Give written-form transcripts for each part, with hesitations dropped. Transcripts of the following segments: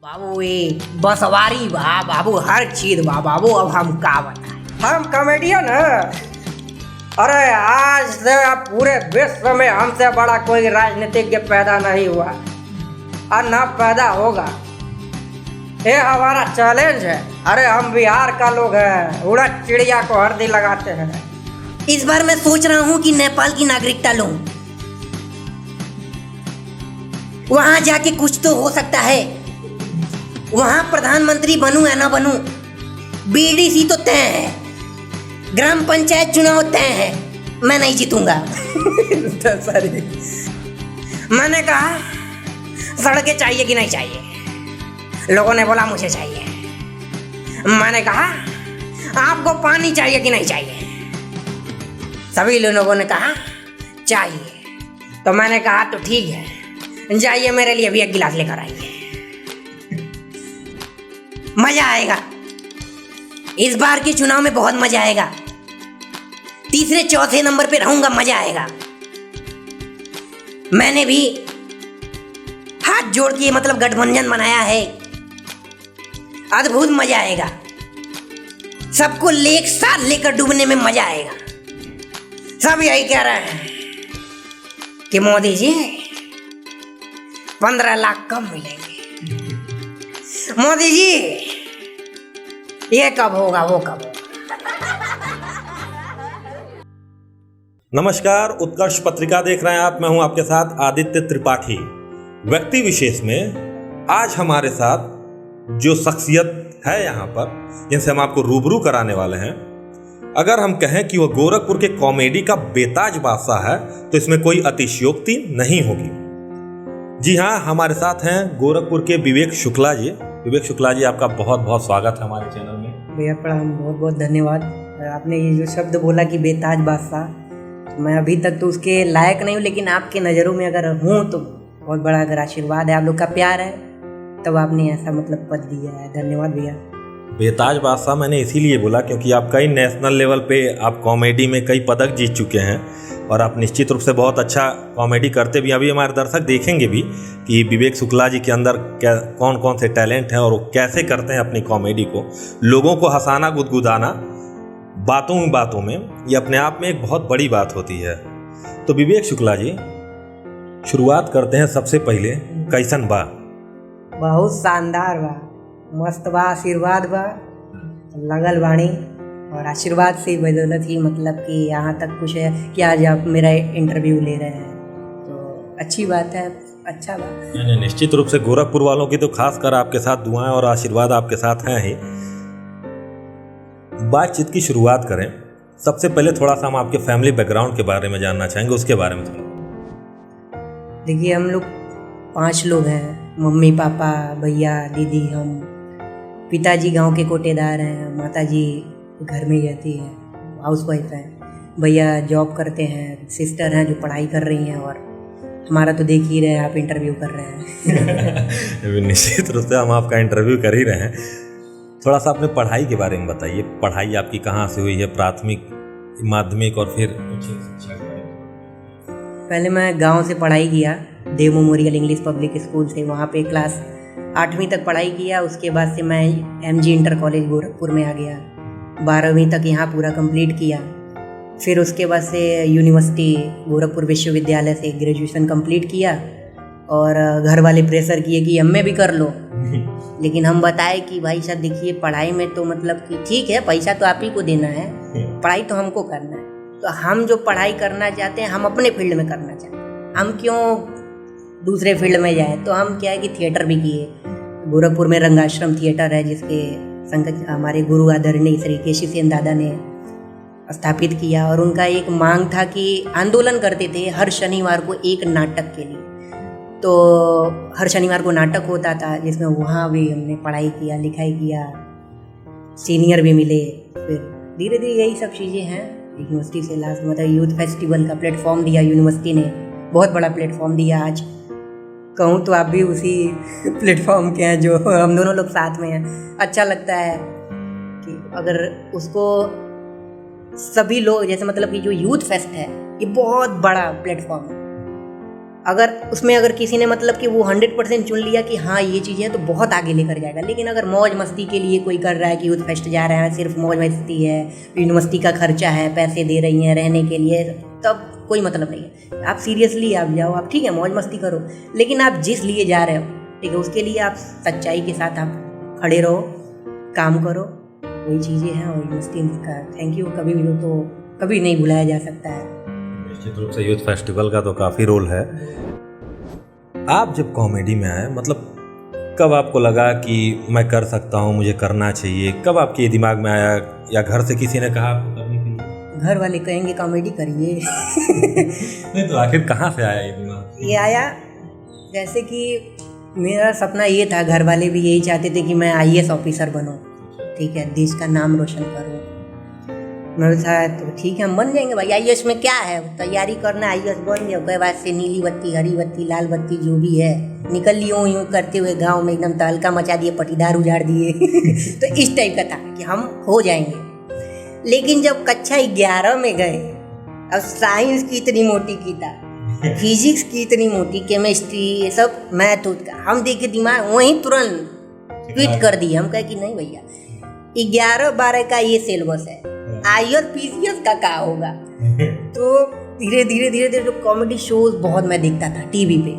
बाबू ये बसवारी बा बाबू, हर चीज बा बाबू। अब हम का बताएं, हम कॉमेडियन है। अरे आज से पूरे विश्व में हमसे बड़ा कोई राजनीतिज्ञ पैदा नहीं हुआ और ना पैदा होगा। ये हमारा चैलेंज है। अरे हम बिहार का लोग हैं, उड़ा चिड़िया को हल्दी लगाते हैं। इस बार मैं सोच रहा हूँ कि नेपाल की नागरिकता लूं। वहां जाके कुछ तो हो सकता है। वहां प्रधानमंत्री बनूं या ना बनूं, बीडीसी तो तय है, ग्राम पंचायत चुनाव तय है, मैं नहीं जीतूंगा। मैंने कहा सड़कें चाहिए कि नहीं चाहिए, लोगों ने बोला मुझे चाहिए। मैंने कहा आपको पानी चाहिए कि नहीं चाहिए, सभी लोगों ने कहा चाहिए। तो मैंने कहा तो ठीक है, जाइए मेरे लिए भी एक गिलास लेकर आइए, मजा आएगा। इस बार के चुनाव में बहुत मजा आएगा। तीसरे चौथे नंबर पे रहूंगा, मजा आएगा। मैंने भी हाथ जोड़ के मतलब गठबंधन बनाया है, अद्भुत मजा आएगा। सबको एक साथ लेकर डूबने में मजा आएगा। सब यही कह रहे हैं कि मोदी जी 15 लाख कम मिलेंगे। मोदी जी ये कब होगा, वो कब होगा। नमस्कार, उत्कर्ष पत्रिका देख रहे हैं आप। मैं हूं आपके साथ आदित्य त्रिपाठी। व्यक्ति विशेष में आज हमारे साथ जो शख्सियत है यहाँ पर, जिनसे हम आपको रूबरू कराने वाले हैं, अगर हम कहें कि वह गोरखपुर के कॉमेडी का बेताज बादशाह है तो इसमें कोई अतिशयोक्ति नहीं होगी। जी हाँ, हमारे साथ हैं गोरखपुर के विवेक शुक्ला जी। विवेक शुक्ला जी, आपका बहुत बहुत स्वागत है हमारे चैनल में। भैया प्रणाम, बहुत बहुत धन्यवाद। आपने ये जो शब्द बोला कि बेताज बादशाह, तो मैं अभी तक तो उसके लायक नहीं हूँ, लेकिन आपके नज़रों में अगर हूँ तो बहुत बड़ा अगर आशीर्वाद है, आप लोग का प्यार है, तब आपने ऐसा मतलब पद दिया है। धन्यवाद भैया। बेताज बादशाह मैंने इसीलिए बोला क्योंकि आप कई नेशनल लेवल पे आप कॉमेडी में कई पदक जीत चुके हैं और आप निश्चित रूप से बहुत अच्छा कॉमेडी करते भी। अभी हमारे दर्शक देखेंगे भी कि विवेक शुक्ला जी के अंदर क्या कौन कौन से टैलेंट हैं और वो कैसे करते हैं अपनी कॉमेडी को। लोगों को हंसाना, गुदगुदाना बातों में, ये अपने आप में एक बहुत बड़ी बात होती है। तो विवेक शुक्ला जी, शुरुआत करते हैं सबसे पहले, कैसन बा? बहुत शानदार बा, मस्त बा, आशीर्वाद बा लगल बाणी, और आशीर्वाद से बदौलत ही मतलब कि यहाँ तक कुछ है कि आज आप मेरा इंटरव्यू ले रहे हैं, तो अच्छी बात है, अच्छा बात है। निश्चित रूप से गोरखपुर वालों की तो खास कर आपके साथ दुआएं और आशीर्वाद आपके साथ हैं ही। बातचीत की शुरुआत करें, सबसे पहले थोड़ा सा हम आपके फैमिली बैकग्राउंड के बारे में जानना चाहेंगे, उसके बारे में थोड़ा। देखिए, हम लोग 5 लोग हैं, मम्मी पापा भैया दीदी, हम। पिताजी गांव के कोटेदार हैं, माताजी घर में ही रहती है, हाउसवाइफ हैं, भैया जॉब करते हैं, सिस्टर हैं जो पढ़ाई कर रही हैं, और हमारा तो देख ही रहे हैं, आप इंटरव्यू कर रहे हैं। निश्चित रूप से हम आपका इंटरव्यू कर ही रहे हैं। थोड़ा सा अपने पढ़ाई के बारे में बताइए। पढ़ाई आपकी कहाँ से हुई है, प्राथमिक, माध्यमिक और फिर उच्च शिक्षा? पहले मैं गांव से पढ़ाई किया, देव मेमोरियल इंग्लिश पब्लिक स्कूल से, वहाँ पे क्लास 8वीं तक पढ़ाई किया। उसके बाद से मैं MG इंटर कॉलेज गोरखपुर में आ गया, 12वीं तक यहाँ पूरा कंप्लीट किया। फिर उसके बाद से यूनिवर्सिटी गोरखपुर विश्वविद्यालय से ग्रेजुएशन कंप्लीट किया, और घर वाले प्रेशर किए कि MA भी कर लो, लेकिन हम बताए कि भाई साहब देखिए, पढ़ाई में तो मतलब कि ठीक है, पैसा तो आप ही को देना है, पढ़ाई तो हमको करना है। तो हम जो पढ़ाई करना चाहते हैं, हम अपने फील्ड में करना चाहते हैं, हम क्यों दूसरे फील्ड में जाए। तो हम क्या है कि थिएटर भी किए। गोरखपुर में रंगाश्रम थिएटर है, जिसके संगत हमारे गुरु आदरणीय श्री केशव सेन दादा ने स्थापित किया, और उनका एक मांग था कि आंदोलन करते थे हर शनिवार को एक नाटक के लिए। तो हर शनिवार को नाटक होता था, जिसमें वहाँ भी हमने पढ़ाई किया, लिखाई किया, सीनियर भी मिले। फिर धीरे धीरे यही सब चीज़ें हैं। यूनिवर्सिटी से लास्ट मतलब यूथ फेस्टिवल का प्लेटफॉर्म दिया यूनिवर्सिटी ने, बहुत बड़ा प्लेटफॉर्म दिया। आज कहूँ तो आप भी उसी प्लेटफॉर्म के हैं, जो हम दोनों लोग साथ में हैं। अच्छा लगता है कि अगर उसको सभी लोग, जैसे मतलब कि जो यूथ फेस्ट है, ये बहुत बड़ा प्लेटफॉर्म है, अगर उसमें अगर किसी ने मतलब कि वो 100% चुन लिया कि हाँ ये चीज़ है तो बहुत आगे लेकर जाएगा। लेकिन अगर मौज मस्ती के लिए कोई कर रहा है कि यूथ फेस्ट जा रहा है, सिर्फ मौज मस्ती है, यूनिवर्सिटी का खर्चा है, पैसे दे रही हैं रहने के लिए, तब कोई मतलब नहीं है। आप सीरियसली आप जाओ, आप ठीक है मौज मस्ती करो, लेकिन आप जिस लिए जा रहे हो ठीक है उसके लिए आप सच्चाई के साथ आप खड़े रहो, काम करो, वही चीज़ें हैं। और यूनिवर्सिटी का थैंक यू कभी भी तो कभी नहीं भुलाया जा सकता है। निश्चित रूप से यूथ फेस्टिवल का तो काफ़ी रोल है। आप जब कॉमेडी में आए, मतलब कब आपको लगा कि मैं कर सकता हूँ, मुझे करना चाहिए? कब आपके दिमाग में आया, या घर से किसी ने कहा आपको करने के लिए? घर वाले कहेंगे कॉमेडी करिए। नहीं तो आखिर कहाँ से आया ये दिमाग? ये आया जैसे कि मेरा सपना ये था, घर वाले भी यही चाहते थे कि मैं IAS ऑफिसर बनूं, ठीक है, देश का नाम रोशन करूं। मेरे साथ तो ठीक है हम बन जाएंगे भाई, IAS में क्या है, तैयारी करना, IAS बन गया। उसके बाद से नीली बत्ती, हरी बत्ती, लाल बत्ती जो भी है निकल ली, यूँ करते हुए गांव में एकदम तहलका मचा दिए, पटीदार उजाड़ दिए। तो इस टाइप का था कि हम हो जाएंगे। लेकिन जब कक्षा 11 में गए, अब साइंस की इतनी मोटी किताब, फिजिक्स की इतनी मोटी, केमिस्ट्री, ये सब मैथ, हम देखे दिमाग वहीं तुरंत फिट कर दिए। हम कहे कि नहीं भैया 11-12 का ये सिलेबस है, IAS PCS का क्या होगा। तो धीरे धीरे जो कॉमेडी शोज बहुत मैं देखता था टीवी पे,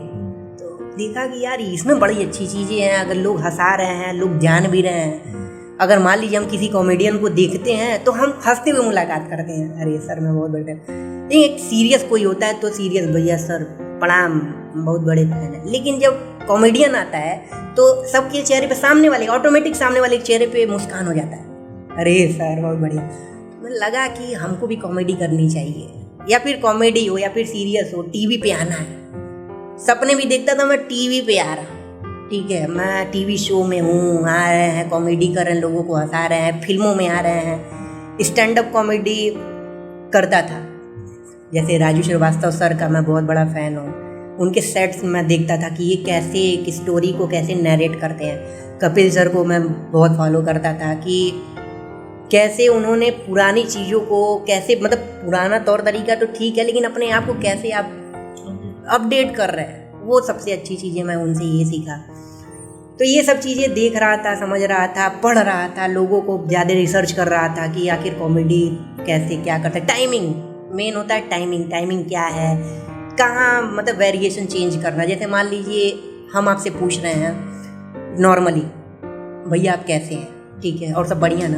तो देखा कि यार इसमें बड़ी अच्छी चीज़ें हैं। अगर लोग हंसा रहे हैं, लोग जान भी रहे हैं, अगर मान लीजिए हम किसी कॉमेडियन को देखते हैं तो हम हंसते हुए मुलाकात करते हैं, अरे सर मैं बहुत बड़े। नहीं एक सीरियस कोई होता है तो सीरियस, भैया सर प्रणाम, बहुत बड़े फैन है। लेकिन जब कॉमेडियन आता है तो सबके चेहरे पे, सामने वाले ऑटोमेटिक सामने वाले के चेहरे पे मुस्कान हो जाता है, अरे सर बहुत बढ़िया। मुझे लगा कि हमको भी कॉमेडी करनी चाहिए, या फिर कॉमेडी हो या फिर सीरियस हो, टीवी पे आना है। सपने भी देखता था मैं टीवी पे आ रहा, ठीक है, मैं टीवी शो में हूँ, आ रहे हैं कॉमेडी कर रहे हैं, लोगों को हंसा रहे हैं, फिल्मों में आ रहे हैं, स्टैंड अप कॉमेडी करता था। जैसे राजू श्रीवास्तव सर का मैं बहुत बड़ा फ़ैन हूँ, उनके सेट्स में देखता था कि ये कैसे एक स्टोरी को कैसे नरेट करते हैं। कपिल सर को मैं बहुत फॉलो करता था कि कैसे उन्होंने पुरानी चीज़ों को कैसे, मतलब पुराना तौर तरीका तो ठीक है लेकिन अपने आप को कैसे आप अपडेट कर रहे हैं, वो सबसे अच्छी चीज़ें मैं उनसे ये सीखा। तो ये सब चीज़ें देख रहा था, समझ रहा था, पढ़ रहा था, लोगों को ज़्यादा रिसर्च कर रहा था कि आखिर कॉमेडी कैसे क्या करता है। टाइमिंग मेन होता है, टाइमिंग क्या है, कहाँ मतलब वेरिएशन चेंज करना। जैसे मान लीजिए हम आपसे पूछ रहे हैं नॉर्मली, भैया आप कैसे हैं, ठीक है, और सब बढ़िया ना,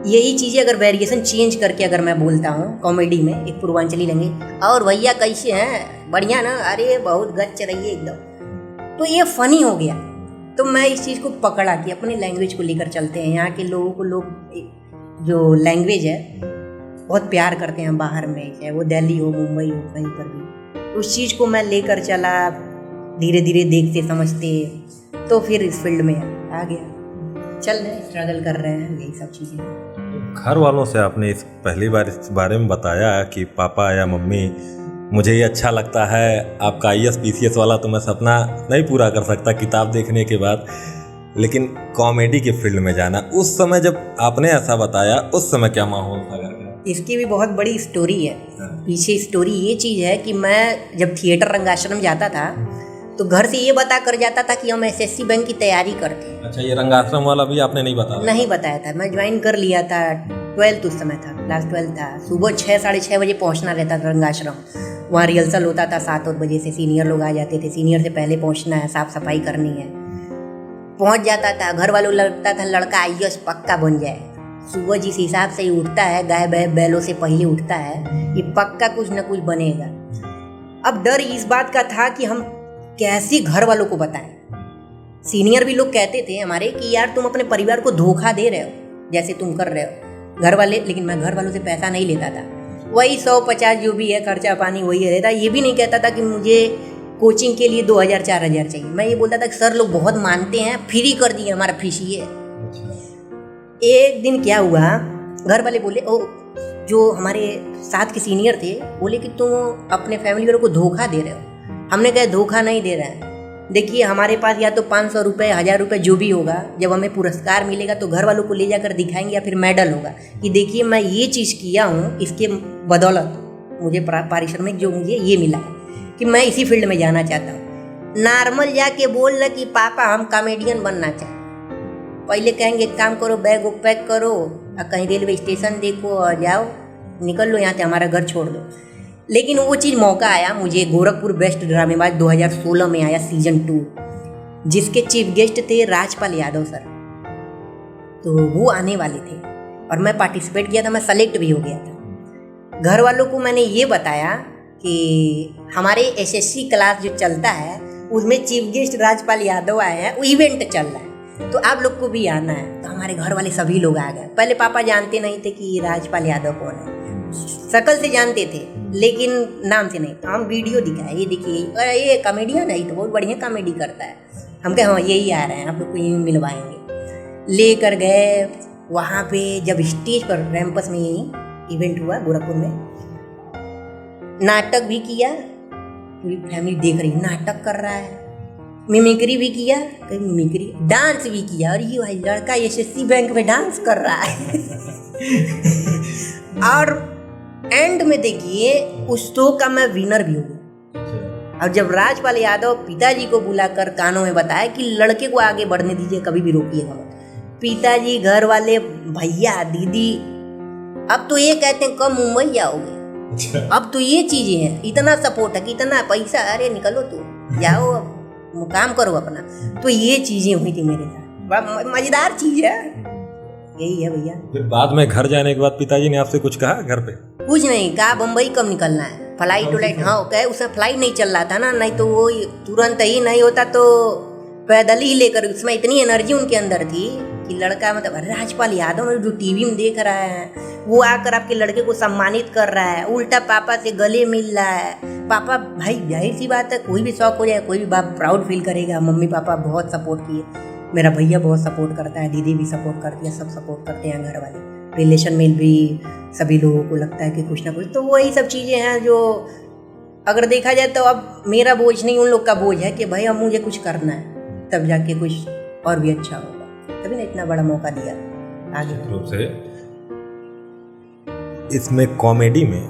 यही चीज़ें अगर वेरिएशन चेंज करके अगर मैं बोलता हूँ कॉमेडी में, एक पूर्वांचली लैंग्वेज, और भैया कैसे हैं, बढ़िया ना, अरे बहुत गच रही है एकदम, तो ये फ़नी हो गया। तो मैं इस चीज़ को पकड़ा कि अपने लैंग्वेज को लेकर चलते हैं। यहाँ के लोगों को, लोग जो लैंग्वेज है बहुत प्यार करते हैं बाहर में, चाहे वो दिल्ली हो, मुंबई हो, कहीं पर भी। उस चीज़ को मैं लेकर चला, धीरे धीरे देखते समझते, तो फिर इस फील्ड में आ गया। चल रहे स्ट्रगल कर रहे हैं, यही सब चीज़ें। घर वालों से आपने इस पहली बार इस बारे में बताया कि पापा या मम्मी मुझे ये अच्छा लगता है, आपका IAS PCS वाला तो मैं सपना नहीं पूरा कर सकता किताब देखने के बाद, लेकिन कॉमेडी के फील्ड में जाना, उस समय जब आपने ऐसा बताया उस समय क्या माहौल था घर का? इसकी भी बहुत बड़ी स्टोरी है पीछे। स्टोरी ये चीज़ है कि मैं जब थिएटर रंगाश्रम जाता था तो घर से ये बता कर जाता था कि हम SSC बैंक की तैयारी करते हैं। अच्छा, ये रंगाश्रम वाला भी आपने नहीं बताया? नहीं बताया था, मैं ज्वाइन कर लिया था, 12th उस समय था, क्लास 12 था। सुबह 6-6:30 बजे पहुंचना रहता था रंगाश्रम, वहाँ रिहर्सल होता था 7-8 बजे से, सीनियर लोग आ जाते थे, सीनियर से पहले पहुंचना है, साफ़ सफाई करनी है। पहुंच जाता था, घर वालों लगता था लड़का IAS पक्का बन जाए। सुबह जिस हिसाब से ही उठता है, गाय बैलों से पहले उठता है, ये पक्का कुछ न कुछ बनेगा। अब डर इस बात का था कि हम कैसे घर वालों को बताएं। सीनियर भी लोग कहते थे हमारे कि यार तुम अपने परिवार को धोखा दे रहे हो जैसे तुम कर रहे हो, घर वाले। लेकिन मैं घर वालों से पैसा नहीं लेता था, वही 100-50 जो भी है खर्चा पानी वही रहता। ये भी नहीं कहता था कि मुझे कोचिंग के लिए 2000-4000 चाहिए। मैं ये बोलता था कि सर लोग बहुत मानते हैं, फ्री कर दिए हमारा फीस ये। एक दिन क्या हुआ, घर वाले बोले, ओ जो हमारे साथ के सीनियर थे बोले कि तुम अपने फैमिली वालों को धोखा दे रहे हो। हमने कहा धोखा नहीं दे रहे हैं, देखिए हमारे पास या तो 500 रुपये, 1000 रुपये जो भी होगा, जब हमें पुरस्कार मिलेगा तो घर वालों को ले जाकर दिखाएंगे, या फिर मेडल होगा कि देखिए मैं ये चीज़ किया हूँ, इसके बदौलत मुझे पारिश्रमिक जो मुझे ये मिला है। कि मैं इसी फील्ड में जाना चाहता हूँ। नॉर्मल जाके बोल रहा कि पापा हम कॉमेडियन बनना चाहते, पहले कहेंगे एक काम करो, बैग वैग पैक करो और कहीं रेलवे स्टेशन देखो और जाओ, निकल लो यहाँ से, हमारा घर छोड़ दो। लेकिन वो चीज़ मौका आया मुझे, गोरखपुर बेस्ट ड्रामेबाज 2016 में आया सीजन 2, जिसके चीफ गेस्ट थे राजपाल यादव सर। तो वो आने वाले थे और मैं पार्टिसिपेट किया था, मैं सेलेक्ट भी हो गया था। घर वालों को मैंने ये बताया कि हमारे एसएससी क्लास जो चलता है उसमें चीफ गेस्ट राजपाल यादव आए हैं, वो इवेंट चल रहा है, तो आप लोग को भी आना है। तो हमारे घर वाले सभी लोग आ गए। पहले पापा जानते नहीं थे कि राजपाल यादव कौन है, शकल से जानते थे लेकिन नाम से नहीं। तो हम वीडियो दिखाए, ये देखिए, अरे ये कॉमेडियन है, ये तो बहुत बढ़िया कॉमेडी करता है। हम कहे हाँ यही आ रहे हैं, आप लोग को यहीं मिलवाएंगे। लेकर गए वहाँ पे, जब स्टेज पर कैंपस में यही इवेंट हुआ गोरखपुर में, नाटक भी किया, पूरी फैमिली देख रही, नाटक कर रहा है, मिमिक्री भी किया, कहीं मिमिक्री, डांस भी किया। और ये भाई लड़का एसएससी बैंक में डांस कर रहा है और एंड में देखिए उस शो का मैं विनर भी हूँ। और जब राजपाल यादव पिताजी को बुलाकर कानों में बताया कि लड़के को आगे बढ़ने दीजिए, कभी भी रोकिएगा मत, पिताजी, घर वाले, भैया, दीदी, अब तो ये कहते हैं कब मुंबई जाओगे, अब तो ये चीजें हैं, इतना सपोर्ट है कि इतना पैसा, अरे निकलो तू, जाओ काम करो अपना। तो ये चीजें हुई थी मेरे साथ, बड़ा मजेदार चीज है, यही है भैया। फिर बाद में घर जाने के बाद पिताजी ने आपसे कुछ कहा घर पे? कुछ नहीं कहा, बम्बई कब निकलना है, फ्लाइट उलाइट, हाँ कहे, उसमें फ्लाइट नहीं चल रहा था ना, नहीं तो वो तुरंत ही नहीं होता तो पैदल ही लेकर, उसमें इतनी एनर्जी उनके अंदर थी कि लड़का, मतलब राजपाल यादव जो टीवी में देख रहा है, वो आकर आपके लड़के को सम्मानित कर रहा है, उल्टा पापा से गले मिल रहा है। पापा, भाई जाहिर सी बात है, कोई भी शौक हो जाए, कोई भी बाप प्राउड फील करेगा। मम्मी पापा बहुत सपोर्ट किए, मेरा भैया बहुत सपोर्ट करता है, दीदी भी सपोर्ट करती है, सब सपोर्ट करते हैं घर वाले, रिलेशन में भी सभी लोगों को लगता है कि कुछ ना कुछ। तो वही सब चीज़ें हैं जो अगर देखा जाए तो अब मेरा बोझ नहीं, उन लोग का बोझ है कि भाई अब मुझे कुछ करना है, तब जाके कुछ और भी अच्छा होगा, तभी ना इतना बड़ा मौका दिया आगे रूप से। इसमें कॉमेडी में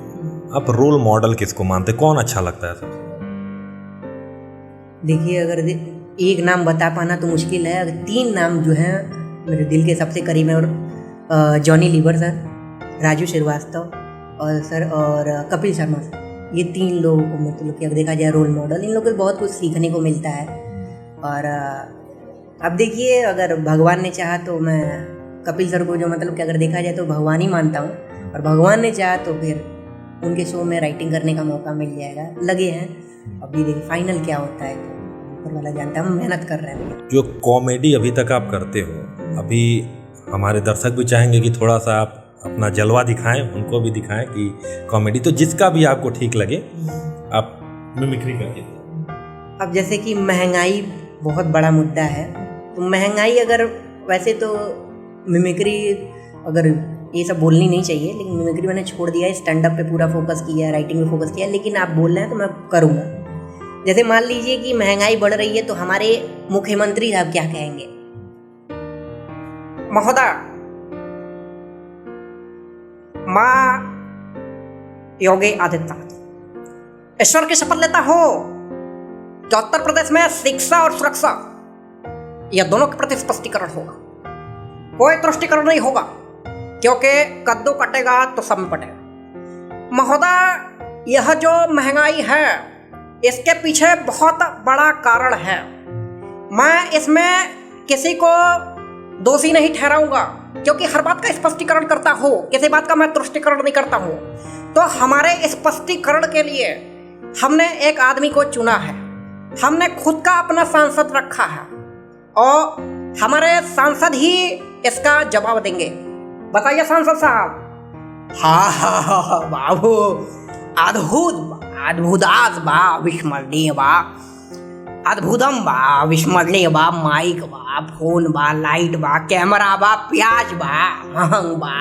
आप रोल मॉडल किसको मानते, कौन अच्छा लगता है सबसे? देखिए, अगर एक नाम बता पाना तो मुश्किल है, अगर 3 नाम जो हैं मेरे दिल के सबसे करीब है, और जॉनी लीवर सर, राजू श्रीवास्तव और सर, और कपिल शर्मा सर, ये 3 लोगों को मतलब कि अगर देखा जाए रोल मॉडल, इन लोगों को बहुत कुछ सीखने को मिलता है। और अब देखिए, अगर भगवान ने चाहा तो मैं कपिल सर को जो मतलब कि अगर देखा जाए तो भगवान ही मानता हूँ, और भगवान ने चाहा तो फिर उनके शो में राइटिंग करने का मौका मिल जाएगा, लगे हैं। अभी देखिए फाइनल क्या होता है तो ऊपर वाला जानता है, हम मेहनत कर रहे हैं। जो कॉमेडी अभी तक आप करते हो, अभी हमारे दर्शक भी चाहेंगे कि थोड़ा सा आप अपना जलवा दिखाएं, उनको भी दिखाएं कि कॉमेडी तो जिसका भी आपको ठीक लगे आप मिमिक्री करके। अब जैसे कि महंगाई बहुत बड़ा मुद्दा है, तो महंगाई अगर वैसे तो मिमिक्री अगर ये सब बोलनी नहीं चाहिए, लेकिन मिमिक्री मैंने छोड़ दिया है, स्टैंड अप पे पूरा फोकस किया है, राइटिंग पे फोकस किया है, लेकिन आप बोल रहे हैं तो मैं करूँगा। जैसे मान लीजिए कि महंगाई बढ़ रही है तो हमारे मुख्यमंत्री साहब क्या कहेंगे, महोदय, मां योगी आदित्यनाथ ईश्वर की शपथ लेता हूं कि उत्तर प्रदेश में शिक्षा और सुरक्षा यह दोनों के प्रति स्पष्टीकरण होगा, कोई तुष्टिकरण नहीं होगा, क्योंकि कद्दू कटेगा तो सब में पटेगा। महोदय, यह जो महंगाई है इसके पीछे बहुत बड़ा कारण है, मैं इसमें किसी को दोषी नहीं ठहराऊंगा, क्योंकि हर बात का स्पष्टीकरण करता हूँ, किसी बात का मैं तुष्टिकरण नहीं करता हूँ। तो हमारे स्पष्टीकरण के लिए हमने एक आदमी को चुना है, हमने खुद का अपना सांसद रखा है और हमारे सांसद ही इसका जवाब देंगे। बताइए सांसद साहब। हाँ बाबू, अद्भुत अद्भुतास बा, विस्मरणीय बा, अद्भुतम बा, विस्मरणीय बा, माइक बा, फोन बा, लाइट बा, कैमरा बा, प्याज बा, महंग बा,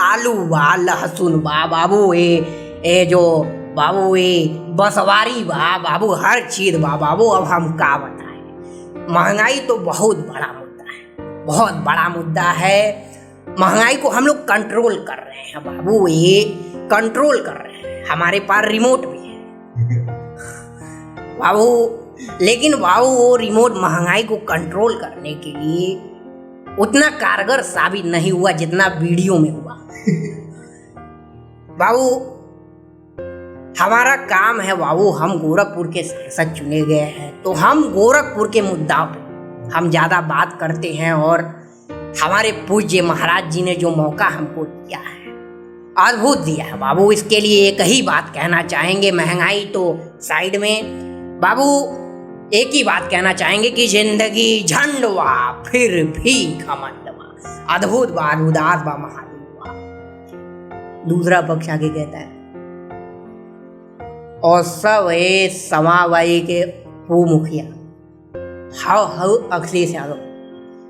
आलू बा, लहसुन बा, बाबू ये जो बाबू ये बसवारी बा, बाबू हर चीज बा बाबू। अब हम क्या बताएं, महंगाई तो बहुत बड़ा मुद्दा है, बहुत बड़ा मुद्दा है। महंगाई को हम लोग कंट्रोल कर रहे हैं बाबू, ये कंट्रोल कर रहे हैं, हमारे पास रिमोट भी है। बाबू, लेकिन बाबू वो रिमोट महंगाई को कंट्रोल करने के लिए उतना कारगर साबित नहीं हुआ जितना वीडियो में हुआ। बाबू, हमारा काम है बाबू, हम गोरखपुर के सांसद चुने गए हैं तो हम गोरखपुर के मुद्दा पे हम ज़्यादा बात करते हैं। और हमारे पूज्य महाराज जी ने जो मौका हमको दिया है, अद्भुत दिया है बाबू, इसके लिए एक ही बात कहना चाहेंगे। महंगाई तो साइड में बाबू, एक ही बात कहना चाहेंगे कि जिंदगी झंडवा फिर भी घमंडवा, अद्भुत बात उदास बा महादेवा। दूसरा पक्ष आगे कहता है, और सब ये समावाई के वो मुखिया हाउ अखिलेश यादव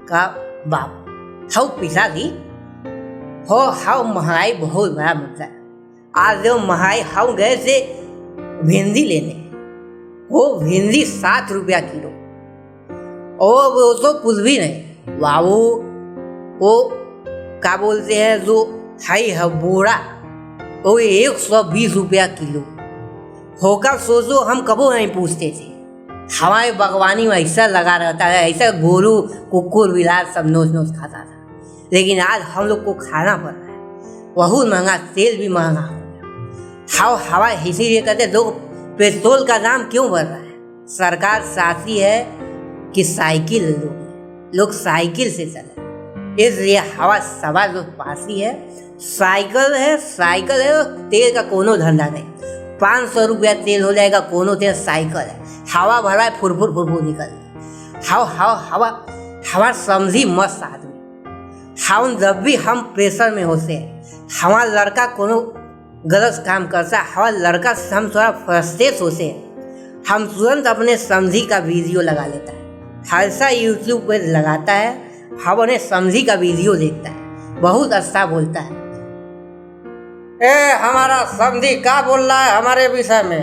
का बाप हाउ पिसा दी हो, हाउ महंगाई बहुत बड़ा मुद्दा है। आज जो महंगाई हम गए से भिंडी लेने, वो भिंडी 7 रुपया किलो, और वो तो कुछ भी नहीं बाबू। वो क्या बोलते हैं जो हाई है बोरा, वो 120 रुपया किलो होकर सोचो। हम कबो नहीं पूछते थे, हमारे बागवानी में ऐसा लगा रहता है, ऐसा गोरू कुकुर बिलार सब नोच नोच खाता था, लेकिन आज हम लोग को खाना पड़ रहा है। बहुत महंगा, तेल भी महंगा हो गया। हवा इसीलिए कहते लोग पेट्रोल का दाम क्यों बढ़ रहा है? सरकार चाहती है कि साइकिल लोग साइकिल से चले, इसलिए हवा सवा जो पासी है साइकिल है तेल का कोनो धंधा नहीं। 500 रुपया तेल हो जाएगा, कोनो तेल साइकिल है, हवा भर रहा है, फुरफुर निकल। हवा समझी मस्त आदमी। हम जब भी हम प्रेशर में होते हैं, हमारा लड़का कोनो गलत काम करता है, हमारा लड़का से हम थोड़ा फ्रस्ट्रेट होते हैं, हम तुरंत अपने समझी का वीडियो लगा लेता है, हमेशा यूट्यूब पे लगाता है, हम उन्हें समझी का वीडियो देखता है, बहुत अच्छा बोलता है। हमारा समझी क्या बोल रहा है हमारे विषय में?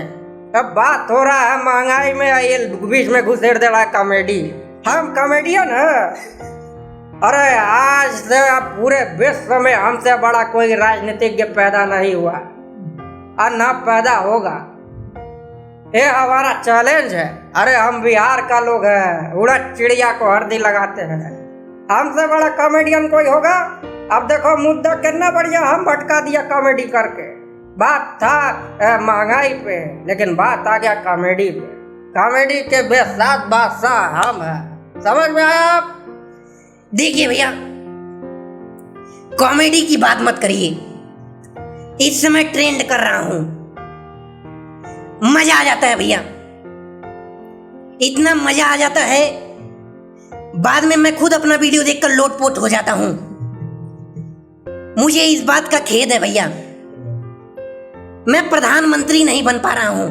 अब बात हो रहा है महंगाई में, ये बीच में घुसेड़ दे रहा है कॉमेडी। हम कॉमेडियन है? अरे आज से पूरे विश्व में हमसे बड़ा कोई राजनीतिज्ञ पैदा नहीं हुआ और ना पैदा होगा। ये हमारा चैलेंज है। अरे हम बिहार का लोग हैं, उड़द चिड़िया को हल्दी लगाते हैं, हमसे बड़ा कॉमेडियन कोई होगा? अब देखो मुद्दा कितना बढ़िया हम भटका दिया कॉमेडी करके। बात था महंगाई पे, लेकिन बात आ गया कॉमेडी पे। कॉमेडी के बेसात बादशाह हम हैं, समझ में आया आप? देखिए भैया, कॉमेडी की बात मत करिए, इस समय ट्रेंड कर रहा हूं, मजा आ जाता है भैया, इतना मजा आ जाता है, बाद में मैं खुद अपना वीडियो देखकर लोटपोट हो जाता हूं। मुझे इस बात का खेद है भैया, मैं प्रधानमंत्री नहीं बन पा रहा हूं।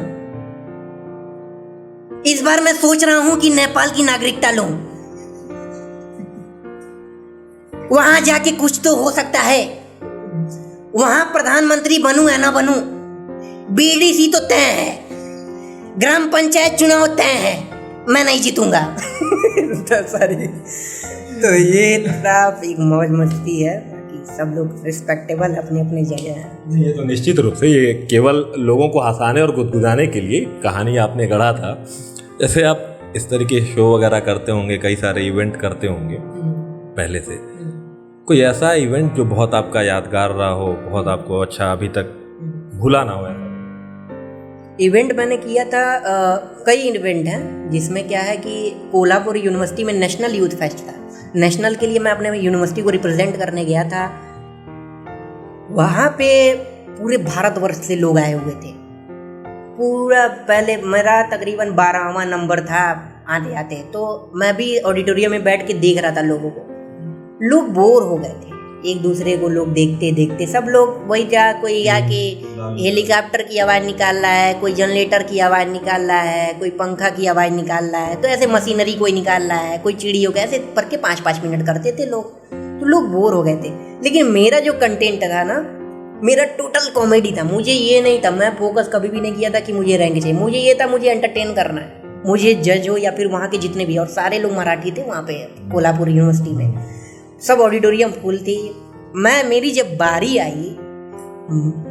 इस बार मैं सोच रहा हूं कि नेपाल की नागरिकता लूं, वहां जाके कुछ तो हो सकता है, वहां प्रधानमंत्री बनूं या ना बनूं, बीडीसी तो तय है, ग्राम पंचायत चुनाव तय है, मैं नहीं जीतूंगा। तो ये एक मौज मस्ती है, बाकी सब लोग रिस्पेक्टेबल अपने अपने जगह है। ये तो निश्चित रूप से ये केवल लोगों को हंसाने और गुदगुदाने के लिए कहानी आपने गढ़ा था। जैसे आप इस तरह के शो वगैरह करते होंगे, कई सारे इवेंट करते होंगे पहले से, कोई ऐसा इवेंट जो बहुत आपका यादगार रहा हो, बहुत आपको अच्छा अभी तक भूला ना हो? ऐसा इवेंट मैंने किया था, कई इवेंट हैं जिसमें क्या है कि कोल्हापुर यूनिवर्सिटी में नेशनल यूथ फेस्ट था। नेशनल के लिए मैं अपने यूनिवर्सिटी को रिप्रेजेंट करने गया था। वहाँ पे पूरे भारतवर्ष से लोग आए हुए थे। पूरा पहले मेरा तकरीबन 12वां नंबर था आते आते, तो मैं भी ऑडिटोरियम में बैठ के देख रहा था लोगों को। लोग बोर हो गए थे, एक दूसरे को लोग देखते देखते सब लोग वही जा, कोई आके हेलीकॉप्टर की आवाज़ निकाल रहा है, कोई जनरेटर की आवाज़ निकाल रहा है, कोई पंखा की आवाज़ निकाल रहा है, तो ऐसे मशीनरी कोई निकाल रहा है, कोई चिड़ियों का, ऐसे पर के 5-5 मिनट करते थे लोग, तो लोग बोर हो गए थे। लेकिन मेरा जो कंटेंट था ना, मेरा टोटल कॉमेडी था। मुझे ये नहीं था, मैं फोकस कभी भी नहीं किया था कि मुझे रैंक चाहिए, मुझे ये था मुझे एंटरटेन करना है, मुझे जज हो या फिर वहाँ के जितने भी, और सारे लोग मराठी थे वहाँ पे कोल्हापुर यूनिवर्सिटी में, सब ऑडिटोरियम फुल थी। मेरी जब बारी आई,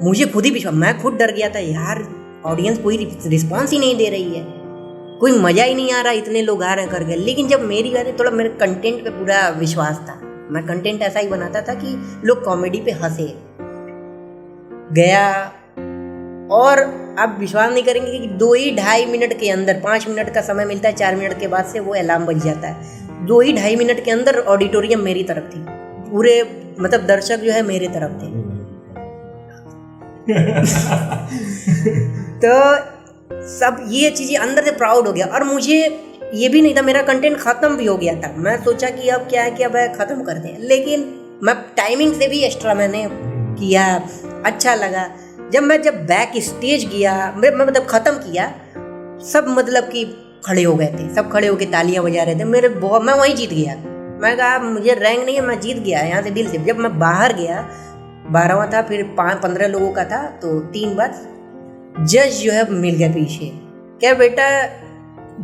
मुझे खुद ही विश्वास, मैं खुद डर गया था यार, ऑडियंस कोई रिस्पॉन्स ही नहीं दे रही है। कोई मज़ा ही नहीं आ रहा, इतने लोग आ रहे हैं करके। लेकिन जब मेरी बात है, थोड़ा मेरे कंटेंट पे पूरा विश्वास था, मैं कंटेंट ऐसा ही बनाता था कि लोग कॉमेडी पे हंसे। गया और आप विश्वास नहीं करेंगे कि 2-2.5 मिनट के अंदर, 5 मिनट का समय मिलता है, 4 मिनट के बाद से वो अलार्म बज जाता है। 2-2.5 मिनट के अंदर ऑडिटोरियम मेरी तरफ थी, पूरे मतलब दर्शक जो है मेरे तरफ थे। तो सब ये चीज़ें अंदर से प्राउड हो गया। और मुझे ये भी नहीं था, मेरा कंटेंट ख़त्म भी हो गया था। मैं सोचा कि अब क्या है कि अब ख़त्म कर दें, लेकिन मैं टाइमिंग से भी एक्स्ट्रा मैंने किया, अच्छा लगा। जब बैक स्टेज गया, मैं मतलब ख़त्म किया, सब मतलब कि खड़े हो गए थे, सब खड़े होकर तालियां बजा रहे थे। मैं वहीं जीत गया। मैं कहा मुझे रैंक नहीं है, मैं जीत गया यहाँ से दिल से। जब मैं बाहर गया, 12वां था, फिर 15 लोगों का था, तो 3 बार जज जो है मिल गया पीछे, क्या बेटा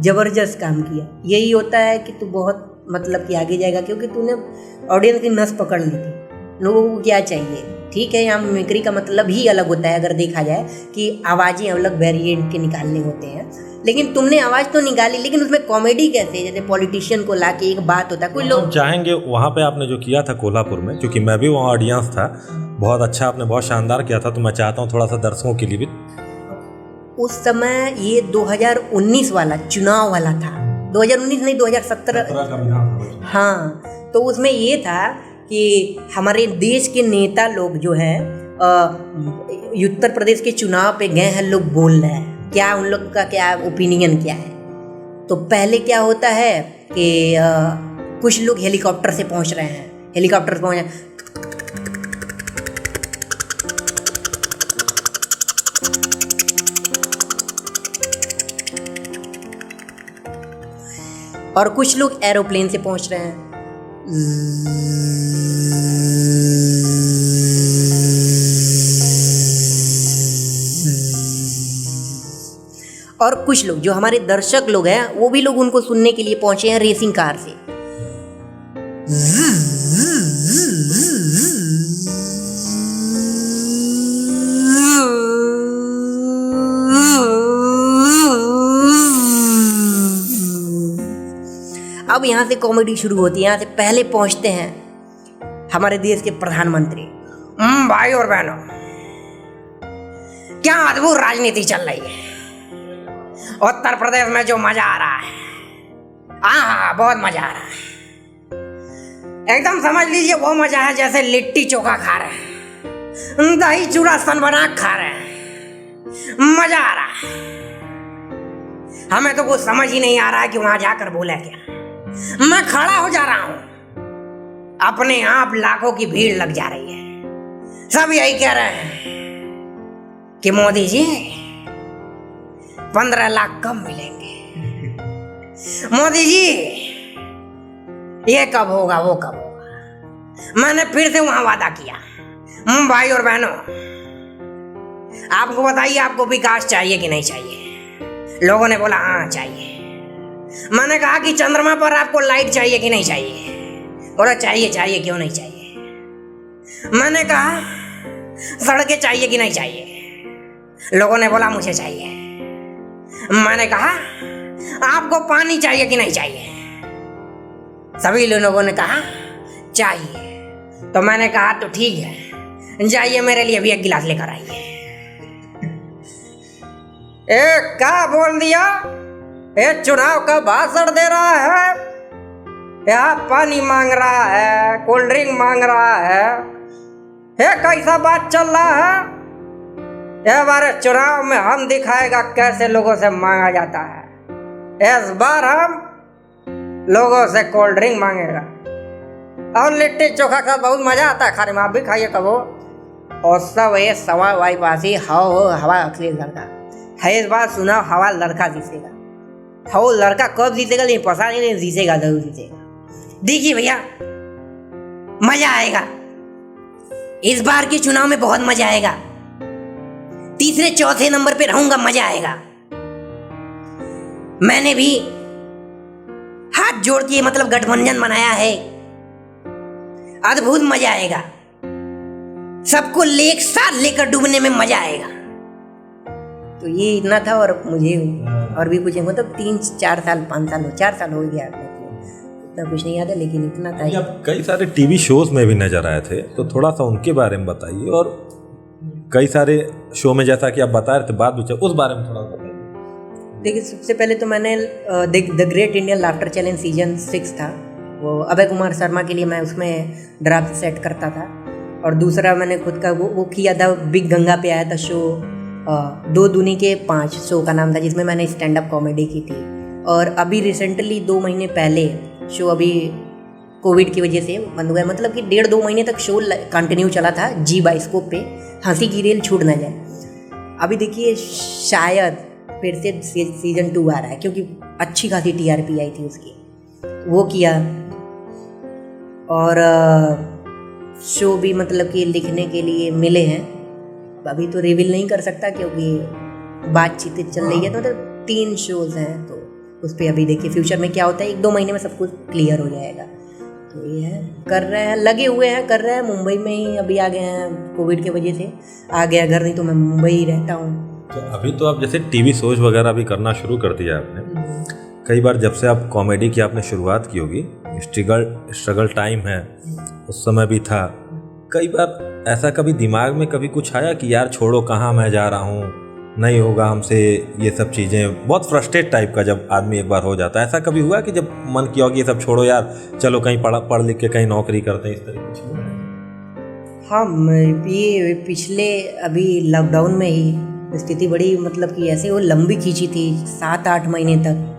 ज़बरदस्त काम किया, यही होता है कि तू बहुत मतलब कि आगे जाएगा, क्योंकि तूने ऑडियंस की नस पकड़ ली थी। लोगों को क्या चाहिए, ठीक है, यहाँ मिमिक्री का मतलब ही अलग होता है, अगर देखा जाए कि आवाज़ें अलग वेरिएंट के निकालने होते हैं, लेकिन तुमने आवाज़ तो निकाली, लेकिन उसमें कॉमेडी कैसे, जैसे पॉलिटिशियन को ला के एक बात होता है, कोई लोग चाहेंगे वहाँ पे आपने जो किया था कोल्हापुर में, क्योंकि मैं भी वहाँ ऑडियंस था, बहुत अच्छा, आपने बहुत शानदार किया था, तो मैं चाहता हूँ थोड़ा सा दर्शकों के लिए भी। उस समय ये 2019 वाला चुनाव वाला था, 2019 नहीं 2017 का। हाँ, तो उसमें ये था कि हमारे देश के नेता लोग जो हैं उत्तर प्रदेश के चुनाव पे गए हैं, लोग बोल रहे हैं, क्या उन लोग का क्या ओपिनियन क्या है। तो पहले क्या होता है कि कुछ लोग हेलीकॉप्टर से पहुंच रहे हैं, हेलीकॉप्टर से पहुंच, और कुछ लोग एरोप्लेन से पहुंच रहे हैं। और कुछ लोग जो हमारे दर्शक लोग हैं, वो भी लोग उनको सुनने के लिए पहुंचे हैं रेसिंग कार से। अब यहाँ से कॉमेडी शुरू होती है। यहाँ से पहले पहुँचते हैं हमारे देश के प्रधानमंत्री। भाई और बहनों, क्या अद्भुत राजनीति चल रही है उत्तर प्रदेश में, जो मजा आ रहा है, हाँ बहुत मजा आ रहा है। एकदम समझ लीजिए वो मजा है जैसे लिट्टी चोखा खा रहे हैं, दही चूड़ा सनबना खा रहे हैं, मजा आ रहा है। हमें तो कुछ समझ ही नहीं आ रहा है कि वहां जाकर बोला क्या। मैं खड़ा हो जा रहा हूं, अपने आप लाखों की भीड़ लग जा रही है। सब यही कह रहे हैं कि मोदी जी 15 लाख कम मिलेंगे, मोदी जी ये कब होगा वो कब होगा। मैंने फिर से वहां वादा किया, भाई और बहनों आपको बताइए, आपको विकास चाहिए कि नहीं चाहिए। लोगों ने बोला हाँ चाहिए। मैंने कहा कि चंद्रमा पर आपको लाइट चाहिए कि नहीं चाहिए। बोला चाहिए, चाहिए, क्यों नहीं चाहिए। मैंने कहा सड़कें चाहिए कि नहीं चाहिए। लोगों ने बोला मुझे चाहिए। मैंने कहा आपको पानी चाहिए कि नहीं चाहिए। सभी लोगों ने कहा चाहिए। तो मैंने कहा तो ठीक है, जाइए मेरे लिए भी एक गिलास लेकर आइए। क्या बोल दिया, ये चुनाव का भाषण दे रहा है, यहाँ पानी मांग रहा है, कोल्ड ड्रिंक मांग रहा है, ये कैसा बात चल रहा है। ये बार चुनाव में हम दिखाएगा कैसे लोगों से मांगा जाता है। इस बार हम लोगों से कोल्ड ड्रिंक मांगेगा और लिट्टी चोखा का बहुत मजा आता है खाने में, आप भी खाइए कबो। और सब ये सवा वाई पासी हवा अखिलेश लड़का है। इस बार सुना हवा लड़का जीतेगा। वो लड़का कब जीतेगा नहीं पता नहीं, जीतेगा जरूर जीतेगा। देखिए भैया मजा आएगा, इस बार के चुनाव में बहुत मजा आएगा। तीसरे चौथे नंबर पे रहूंगा, मजा आएगा। मैंने भी हाथ जोड़ के मतलब गठबंधन बनाया है, अद्भुत मजा आएगा। सबको साथ लेकर डूबने में मजा आएगा। तो ये इतना था और मुझे और भी कुछ है, मतलब 3-4 साल 5 साल 4 साल हो गया, इतना कुछ नहीं याद है लेकिन इतना था। आप कई सारे टीवी शोज में भी नजर आए थे, तो थोड़ा सा उनके बारे में बताइए। और कई सारे शो में जैसा कि आप बता रहे थे बात भी उस बारे में थोड़ा बताइए। देखिए, सबसे पहले तो मैंने the great Indian laughter challenge season 6 था, वो अभय कुमार शर्मा के लिए मैं उसमें ड्राफ्ट सेट करता था। और दूसरा मैंने खुद का वो किया था, बिग गंगा पे आया था शो, 2 दूनी के 5 शो का नाम था, जिसमें मैंने स्टैंड अप कॉमेडी की थी। और अभी रिसेंटली 2 महीने पहले शो अभी कोविड की वजह से बंद हुआ है, मतलब कि 1.5-2 महीने तक शो कंटिन्यू चला था जी बाइस्कोप पे, हंसी की रेल छूट ना जाए। अभी देखिए शायद फिर से सीजन 2 आ रहा है, क्योंकि अच्छी खासी TRP आई थी उसकी, वो किया। और शो भी मतलब कि लिखने के लिए मिले हैं, अभी तो रिवील नहीं कर सकता क्योंकि बातचीत चल रही है। तो मतलब 3 शोज हैं, तो उस पर अभी देखिए फ्यूचर में क्या होता है, 1-2 महीने में सब कुछ क्लियर हो जाएगा। तो ये है, कर रहे हैं, लगे हुए हैं, कर रहे हैं। मुंबई में ही अभी आ गए हैं, कोविड की वजह से आ गया घर, नहीं तो मैं मुंबई ही रहता हूँ। तो अभी तो आप जैसे टीवी शोज वगैरह भी करना शुरू कर दिया आपने। कई बार जब से आप कॉमेडी की आपने शुरुआत की होगी, स्ट्रगल टाइम है, उस समय भी था। कई बार ऐसा कभी दिमाग में कभी कुछ आया कि यार छोड़ो, कहाँ मैं जा रहा हूँ, नहीं होगा हमसे ये सब चीज़ें, बहुत फ्रस्ट्रेट टाइप का जब आदमी एक बार हो जाता है, ऐसा कभी हुआ कि जब मन किया कि ये सब छोड़ो यार, चलो कहीं पढ़ लिख के कहीं नौकरी करते हैं, इस तरह कुछ हुआ? हाँ, ये पिछले अभी लॉकडाउन में ही स्थिति बड़ी मतलब कि ऐसे वो लंबी खींची थी, 7-8 महीने तक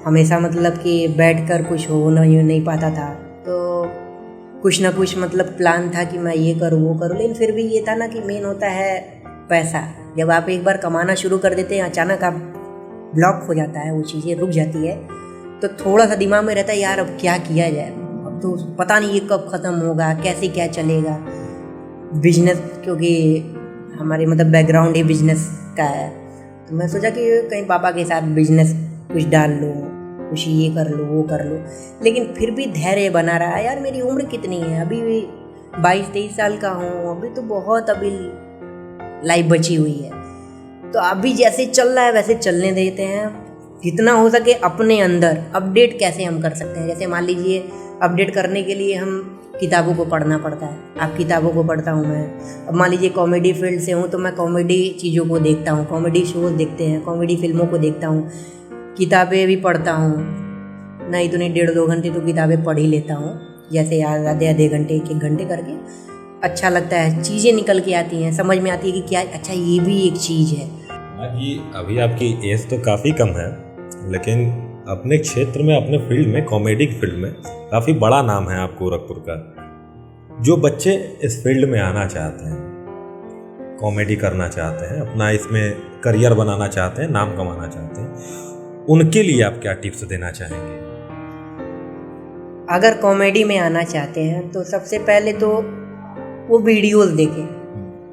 हमेशा मतलब कि बैठकर कुछ हो नहीं पाता था। तो कुछ ना कुछ मतलब प्लान था कि मैं ये करूँ वो करूँ, लेकिन फिर भी ये था ना कि मेन होता है पैसा। जब आप एक बार कमाना शुरू कर देते हैं, अचानक आप ब्लॉक हो जाता है, वो चीज़ें रुक जाती है, तो थोड़ा सा दिमाग में रहता है यार अब क्या किया जाए, अब तो पता नहीं ये कब ख़त्म होगा, कैसे क्या चलेगा। बिजनेस, क्योंकि हमारे मतलब बैकग्राउंड ही बिजनेस का है, तो मैं सोचा कि कहीं पापा के साथ बिजनेस कुछ डाल लूँ, कुछ ये कर लो वो कर लो। लेकिन फिर भी धैर्य बना रहा। यार मेरी उम्र कितनी है, अभी 22-23 साल का हूँ, अभी तो बहुत अभी लाइफ बची हुई है। तो अभी जैसे चल रहा है वैसे चलने देते हैं, जितना हो सके अपने अंदर अपडेट कैसे हम कर सकते हैं। जैसे मान लीजिए अपडेट करने के लिए हम किताबों को पढ़ना पड़ता है, आप किताबों को पढ़ता हूँ मैं। अब मान लीजिए कॉमेडी फील्ड से हूँ तो मैं कॉमेडी चीज़ों को देखता हूँ, कॉमेडी शोज देखते हैं, कॉमेडी फिल्मों को देखता हूँ, किताबें भी पढ़ता हूँ, नहीं तो नहीं 1.5-2 घंटे तो किताबें पढ़ ही लेता हूँ, जैसे आधे घंटे 1-1 घंटे करके। अच्छा लगता है, चीज़ें निकल के आती हैं, समझ में आती है कि क्या अच्छा ये भी एक चीज़ है। अभी आपकी एज तो काफ़ी कम है, लेकिन अपने क्षेत्र में, अपने फील्ड में, कॉमेडी फील्ड में काफ़ी बड़ा नाम है आप गोरखपुर का। जो बच्चे इस फील्ड में आना चाहते हैं, कॉमेडी करना चाहते हैं, अपना इसमें करियर बनाना चाहते हैं, नाम कमाना चाहते हैं, उनके लिए आप क्या टिप्स देना चाहेंगे? अगर कॉमेडी में आना चाहते हैं तो सबसे पहले तो वो वीडियोस देखें,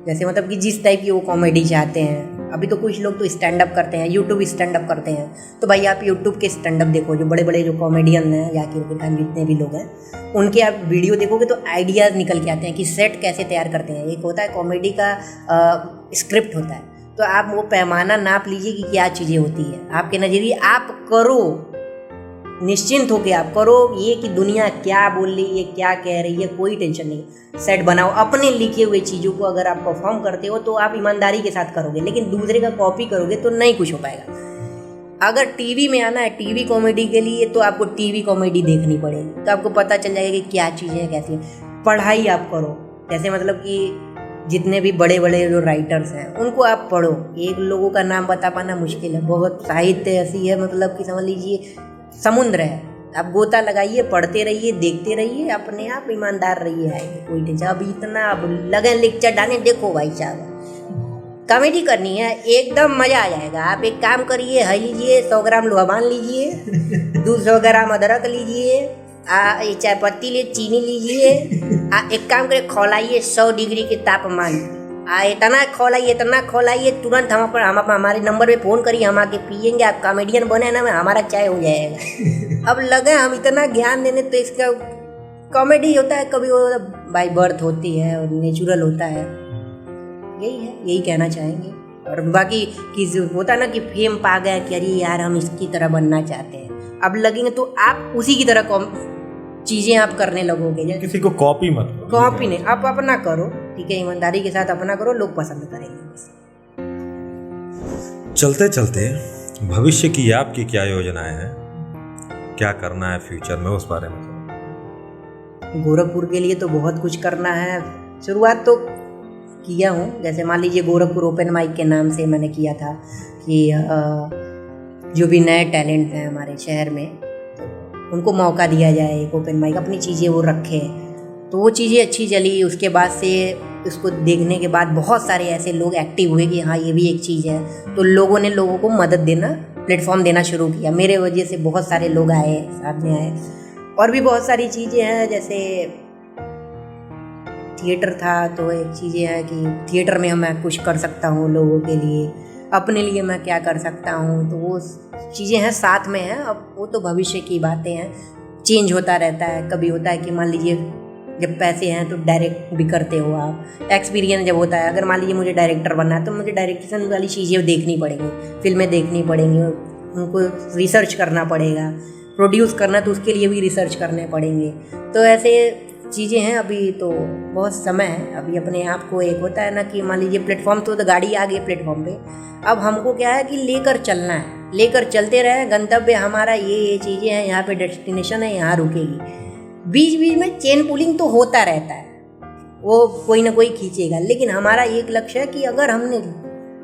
जैसे मतलब कि जिस टाइप की वो कॉमेडी चाहते हैं। अभी तो कुछ लोग तो स्टैंड अप करते हैं, यूट्यूब स्टैंड अप करते हैं, तो भाई आप यूट्यूब के स्टैंड अप देखो, जो बड़े बड़े जो कॉमेडियन हैं या कि जितने भी लोग हैं उनके आप वीडियो देखोगे तो आइडियाज़ निकल के आते हैं कि सेट कैसे तैयार करते हैं। एक होता है कॉमेडी का स्क्रिप्ट होता है, तो आप वो पैमाना नाप लीजिए कि क्या चीज़ें होती है आपके नज़रिए, आप करो, निश्चिंत होकर आप करो। ये कि दुनिया क्या बोल रही है, क्या कह रही है, कोई टेंशन नहीं। सेट बनाओ, अपने लिखे हुए चीज़ों को अगर आप परफॉर्म करते हो तो आप ईमानदारी के साथ करोगे, लेकिन दूसरे का कॉपी करोगे तो नहीं कुछ हो पाएगा। अगर टीवी में आना है, टीवी कॉमेडी के लिए, तो आपको टीवी कॉमेडी देखनी पड़ेगी, तो आपको पता चल जाएगा कि क्या चीज़ें हैं, कैसी हैं। पढ़ाई आप करो, जैसे मतलब कि जितने भी बड़े बड़े जो राइटर्स हैं उनको आप पढ़ो। एक लोगों का नाम बता पाना मुश्किल है, बहुत साहित्य ऐसी है मतलब कि समझ लीजिए समुद्र है, आप गोता लगाइए, पढ़ते रहिए, देखते रहिए, अपने आप ईमानदार रहिए, आएंगे कोई टेंशन। अब इतना अब लगन लेक्चर डाले, देखो भाई साहब कॉमेडी करनी है, एकदम मज़ा आ जाएगा। आप एक काम करिए, है लीजिए 100 ग्राम लोहा बांध लीजिए, 200 ग्राम अदरक लीजिए, चाय पत्ती ले, चीनी लीजिए, एक काम करिए खौलाइए 100 डिग्री के तापमान, इतना खौलाइए, तुरंत हम हमारे नंबर पे फ़ोन करिए, हम आके पियेंगे, आप कॉमेडियन बने ना, हमारा चाय हो जाएगा। अब लगे हम इतना ज्ञान देने, तो इसका कॉमेडी होता है, कभी वो बाय बर्थ होती है और नेचुरल होता है, यही है, यही कहना चाहेंगे। और बाकी किसी होता है ना कि फेम पा गया कि अरे यार हम इसकी तरह बनना चाहते हैं, अब लगेंगे तो आप उसी की तरह चीज़ें आप करने लगोगे। जैसे किसी को कॉपी मत करो। कॉपी नहीं, आप अपना करो, ठीक है, ईमानदारी के साथ अपना करो, लोग पसंद करेंगे। चलते चलते भविष्य की आपकी क्या योजनाएं हैं, क्या करना है फ्यूचर में, उस बारे में थोड़ा। गोरखपुर के लिए तो बहुत कुछ करना है। शुरुआत तो किया हूँ, जैसे मान लीजिए गोरखपुर ओपन माइक के नाम से मैंने किया था कि जो भी नए टैलेंट हैं हमारे शहर में तो उनको मौका दिया जाए, एक ओपन माइक अपनी चीज़ें वो रखें, तो वो चीज़ें अच्छी चली। उसके बाद से उसको देखने के बाद बहुत सारे ऐसे लोग एक्टिव हुए कि हाँ ये भी एक चीज़ है, तो लोगों ने लोगों को मदद देना, प्लेटफॉर्म देना शुरू किया। मेरे वजह से बहुत सारे लोग आए, साथ में आए। और भी बहुत सारी चीज़ें हैं, जैसे थिएटर था तो एक चीज़ें हैं कि थिएटर में मैं कुछ कर सकता हूँ लोगों के लिए, अपने लिए मैं क्या कर सकता हूँ, तो वो चीज़ें हैं साथ में हैं। अब वो तो भविष्य की बातें हैं, चेंज होता रहता है। कभी होता है कि मान लीजिए जब पैसे हैं तो डायरेक्ट भी करते हो आप, एक्सपीरियंस जब होता है, अगर मान लीजिए मुझे डायरेक्टर बनना है तो मुझे डायरेक्शन वाली चीज़ें देखनी पड़ेंगी, फिल्में देखनी पड़ेंगी, उनको रिसर्च करना पड़ेगा, प्रोड्यूस करना तो उसके लिए भी रिसर्च करने पड़ेंगे। तो ऐसे चीज़ें हैं। अभी तो बहुत समय है, अभी अपने आप को एक होता है ना कि मान लीजिए प्लेटफॉर्म तो गाड़ी आ गई प्लेटफॉर्म पे, अब हमको क्या है कि लेकर चलना है, लेकर चलते रहे। गंतव्य हमारा ये चीज़ें हैं, यहाँ पे डेस्टिनेशन है, यहाँ रुकेगी। बीच बीच में चेन पुलिंग तो होता रहता है, वो कोई ना कोई खींचेगा, लेकिन हमारा एक लक्ष्य है कि अगर हमने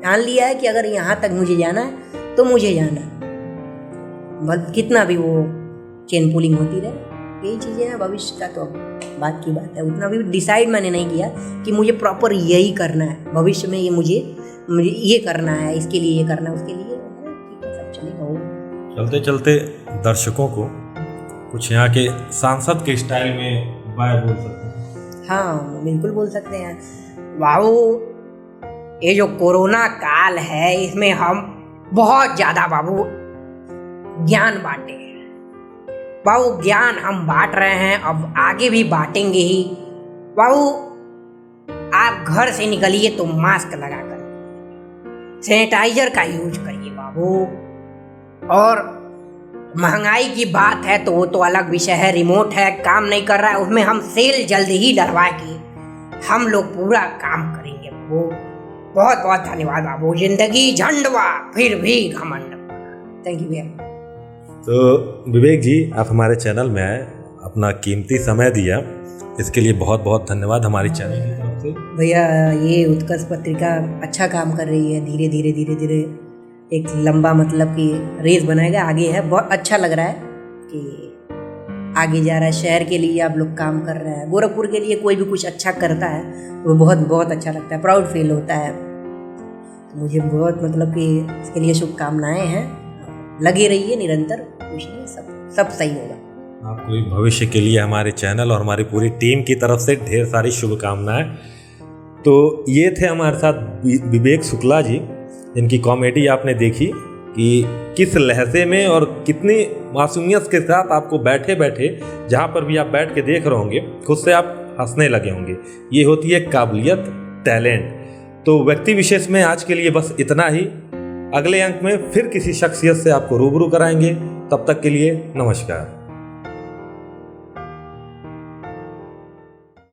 ठान लिया है कि अगर यहाँ तक मुझे जाना है तो मुझे जाना है, कितना भी वो चेन पुलिंग होती रहे। यही चीज़ें हैं। भविष्य का तो बात की बात है, उतना भी डिसाइड मैंने नहीं किया कि मुझे प्रॉपर यही करना है भविष्य में, ये मुझे ये करना है, इसके लिए ये करना है, उसके लिए ठीक है, सब चलेगा। हो चलते चलते दर्शकों को कुछ यहाँ के सांसद के स्टाइल में बाय बोल सकते हैं। हाँ बिल्कुल बोल सकते हैं। बाबू ये जो कोरोना काल है इसमें हम बहुत ज़्यादा बाबू ज्ञान बांटे हैं। बाबू ज्ञान हम बांट रहे हैं, अब आगे भी बांटेंगे ही। बाबू आप घर से निकलिए तो मास्क लगा कर, सैनिटाइजर का यूज करिए बाबू। और महंगाई की बात है तो वो तो अलग विषय है, रिमोट है, काम नहीं कर रहा है, उसमें हम सेल जल्द ही डलवा के हम लोग पूरा काम करेंगे बाबू। बहुत बहुत धन्यवाद बाबू। जिंदगी झंडवा फिर भी घमंड। थैंक यू भैया। तो विवेक जी, आप हमारे चैनल में आए, अपना कीमती समय दिया, इसके लिए बहुत बहुत धन्यवाद हमारी चैनल की तरफ से। भैया ये उत्कर्ष पत्रिका अच्छा काम कर रही है, धीरे धीरे धीरे धीरे एक लंबा मतलब कि रेस बनाएगा, आगे है। बहुत अच्छा लग रहा है कि आगे जा रहा है, शहर के लिए आप लोग काम कर रहे हैं। गोरखपुर के लिए कोई भी कुछ अच्छा करता है वो बहुत बहुत अच्छा लगता है, प्राउड फील होता है। तो मुझे बहुत मतलब कि इसके लिए शुभकामनाएं हैं, लगे रहिए निरंतर, कुछ नहीं, सब सही होगा। आपको भी भविष्य के लिए हमारे चैनल और हमारी पूरी टीम की तरफ से ढेर सारी शुभकामनाएं। तो ये थे हमारे साथ विवेक शुक्ला जी, जिनकी कॉमेडी आपने देखी कि किस लहजे में और कितनी मासूमियत के साथ आपको बैठे बैठे जहाँ पर भी आप बैठ के देख रहे होंगे खुद से आप हंसने लगे होंगे। ये होती है काबिलियत, टैलेंट। तो व्यक्ति विशेष में आज के लिए बस इतना ही। अगले अंक में फिर किसी शख्सियत से आपको रूबरू कराएंगे। तब तक के लिए नमस्कार।